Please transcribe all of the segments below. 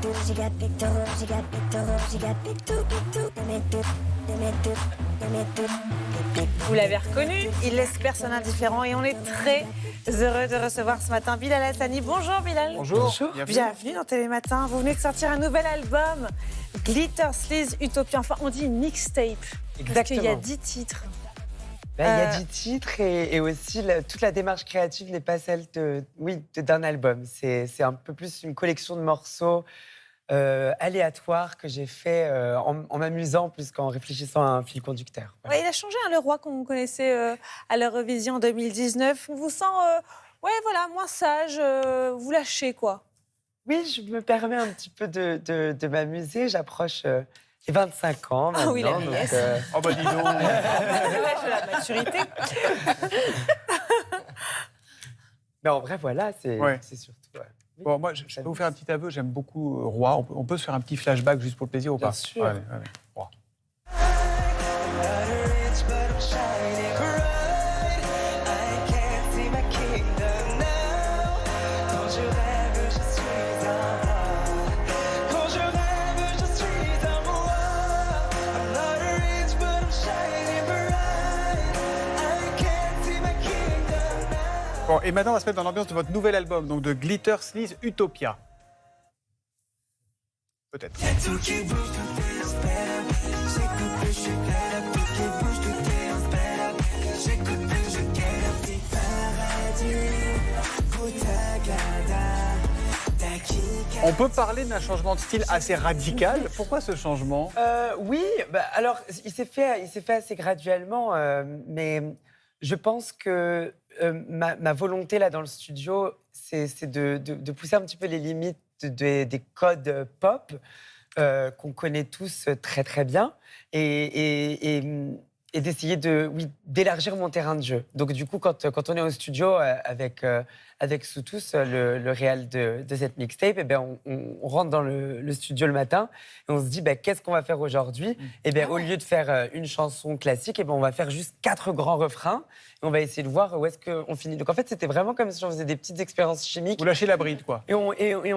Vous l'avez reconnu, il laisse personne indifférent et on est très heureux de recevoir ce matin Bilal Hassani. Bonjour Bilal. Bonjour. Bienvenue dans Télématin. Vous venez de sortir un nouvel album, Glitter Sleaze Utopia. Enfin, on dit mixtape. Exactement. Parce qu'il y a 10 titres. Il y a 10 titres et aussi toute la démarche créative n'est pas celle d'un album. C'est un peu plus une collection de morceaux aléatoires que j'ai fait en m'amusant plus qu'en réfléchissant à un fil conducteur. Voilà. Ouais, il a changé, hein, le roi qu'on connaissait à l'Eurovision en 2019. On vous sent moins sage, vous lâchez quoi. Oui, je me permets un petit peu de m'amuser. J'approche les 25 ans maintenant. Ah oui, la vieillesse. Oh bah dis donc. L'âge de la maturité. Mais en vrai, voilà, c'est surtout... Bon, moi, je peux vous faire un petit aveu, j'aime beaucoup Roi. On peut se faire un petit flashback juste pour le plaisir ou pas? Bien sûr. Allez, Roi. Bon, et maintenant, on va se mettre dans l'ambiance de votre nouvel album, donc de Glitter Sleaze Utopia. Peut-être. On peut parler d'un changement de style assez radical. Pourquoi ce changement? Oui, alors il s'est fait assez graduellement, mais je pense que ma volonté là dans le studio, c'est de pousser un petit peu les limites des codes pop qu'on connaît tous très très bien et d'essayer d'élargir mon terrain de jeu. Donc du coup, quand on est au studio avec Soutous, le réal de cette mixtape, eh ben, on rentre dans le studio le matin et on se dit qu'est-ce qu'on va faire aujourd'hui? Eh ben, au lieu de faire une chanson classique, eh ben, on va faire juste 4 grands refrains et on va essayer de voir où est-ce qu'on finit. Donc en fait, c'était vraiment comme si on faisait des petites expériences chimiques. Vous lâchez la bride, quoi. Et on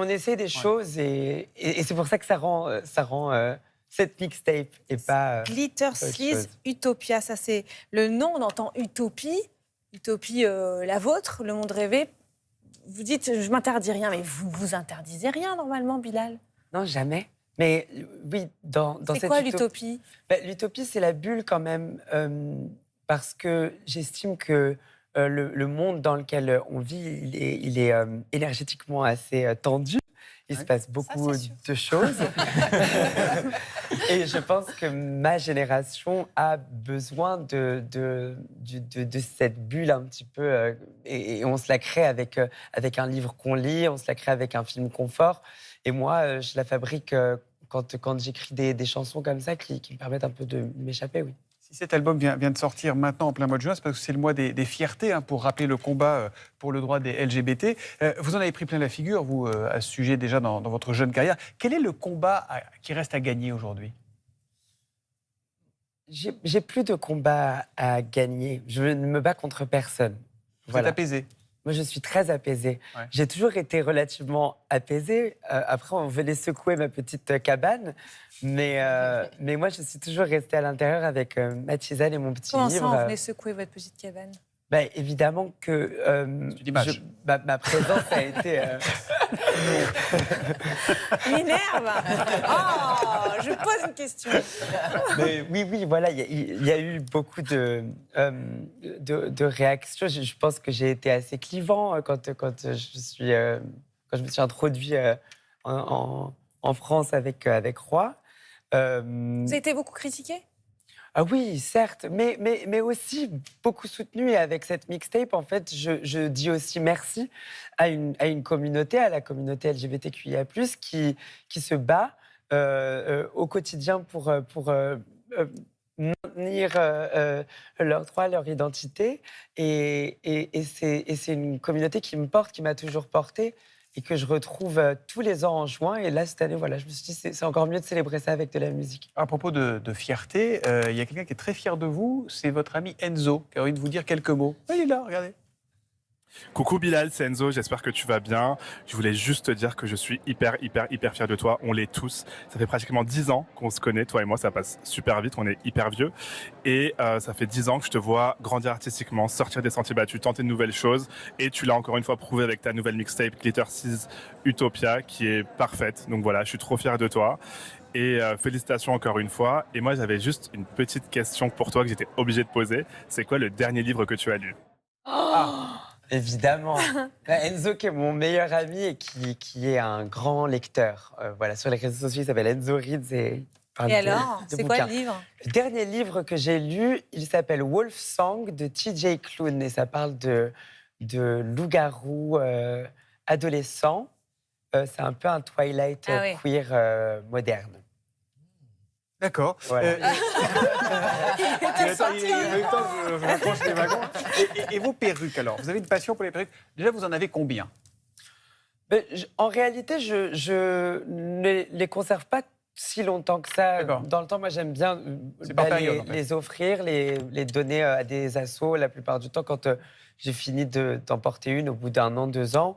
essaie des choses et c'est pour ça que ça rend cette mixtape et pas... Glitter Sleaze Utopia, ça c'est le nom, on entend utopie, la vôtre, le monde rêvé. Vous dites, je m'interdis rien, mais vous vous interdisez rien normalement, Bilal? Non, jamais. Mais oui, dans cette... C'est quoi l'utopie? L'utopie, c'est la bulle quand même, parce que j'estime que le monde dans lequel on vit, il est énergétiquement assez tendu. Il se passe beaucoup de choses. Et je pense que ma génération a besoin de cette bulle un petit peu. Et on se la crée avec un livre qu'on lit, on se la crée avec un film confort. Et moi, je la fabrique quand j'écris des chansons comme ça qui me permettent un peu de m'échapper, oui. Si cet album vient de sortir maintenant en plein mois de juin, c'est parce que c'est le mois des fiertés, pour rappeler le combat pour le droit des LGBT. Vous en avez pris plein la figure, vous, à ce sujet déjà dans votre jeune carrière. Quel est le combat qui reste à gagner aujourd'hui? J'ai plus de combat à gagner. Je ne me bats contre personne. Vous êtes apaisé? Moi, je suis très apaisée. Ouais. J'ai toujours été relativement apaisée. Après, on venait secouer ma petite cabane. Mais moi, je suis toujours restée à l'intérieur avec ma tisane et mon petit livre. Comment ça, on venait secouer votre petite cabane? Évidemment que ma présence a été... Il m'énerve. Oh, je pose une question. Mais oui, voilà, il y a eu beaucoup de réactions. Je pense que j'ai été assez clivant quand je me suis introduit en France avec Roi. Vous avez été beaucoup critiqué? Ah oui, certes, mais aussi beaucoup soutenu. Et avec cette mixtape, en fait, je dis aussi merci à une communauté, à la communauté LGBTQIA+, qui se bat au quotidien pour maintenir leurs droits, leur identité. Et c'est une communauté qui me porte, qui m'a toujours portée, et que je retrouve tous les ans en juin. Et là, cette année, voilà, je me suis dit, c'est encore mieux de célébrer ça avec de la musique. À propos de fierté, il y a quelqu'un qui est très fier de vous, c'est votre ami Enzo, qui a envie de vous dire quelques mots. Il est là, regardez. Coucou Bilal, c'est Enzo, j'espère que tu vas bien. Je voulais juste te dire que je suis hyper fier de toi. On l'est tous. Ça fait pratiquement 10 ans qu'on se connaît, toi et moi, ça passe super vite, on est hyper vieux. Et ça fait 10 ans que je te vois grandir artistiquement, sortir des sentiers battus, tenter de nouvelles choses. Et tu l'as encore une fois prouvé avec ta nouvelle mixtape Glitter Seas Utopia, qui est parfaite. Donc voilà, je suis trop fier de toi. Et félicitations encore une fois. Et moi, j'avais juste une petite question pour toi que j'étais obligé de poser. C'est quoi le dernier livre que tu as lu? Évidemment. Enzo, qui est mon meilleur ami et qui est un grand lecteur. Voilà, sur les réseaux sociaux, il s'appelle Enzo Reads. Et alors, c'est quoi le livre? Le dernier livre que j'ai lu, il s'appelle Wolf Song de TJ Klune. Et ça parle de loup-garou adolescent. C'est un peu un Twilight queer moderne. D'accord. Voilà. Il a eu le temps que je rapproche les wagons. Et vos perruques, alors? Vous avez une passion pour les perruques? Déjà, vous en avez combien? En réalité, je ne les conserve pas si longtemps que ça. Dans le temps, moi, j'aime bien les offrir, les donner à des assos la plupart du temps quand j'ai fini d'en porter une au bout d'1 an, 2 ans.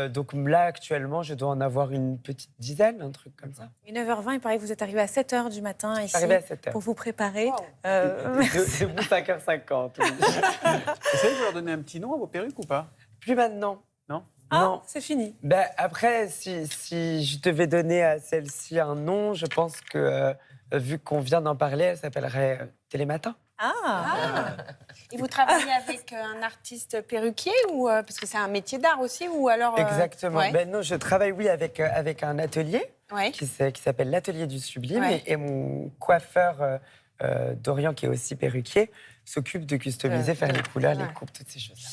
Donc là, actuellement, je dois en avoir une petite dizaine, un truc comme ça. Et 9h20, il paraît que vous êtes arrivé à 7h du matin ici Arrivé à 7h. pour vous préparer. Wow. Debout 5h50. Vous savez, vous leur donnez un petit nom à vos perruques ou pas? Plus maintenant. Non? Non, c'est fini. Après, si je devais donner à celle-ci un nom, je pense que, vu qu'on vient d'en parler, elle s'appellerait Télématin. Et vous travaillez avec un artiste perruquier ou parce que c'est un métier d'art aussi ou alors Exactement. ouais. Non, je travaille avec un atelier qui s'appelle l'Atelier du Sublime et mon coiffeur Dorian, qui est aussi perruquier, s'occupe de customiser, faire les couleurs, les coupes, toutes ces choses-là.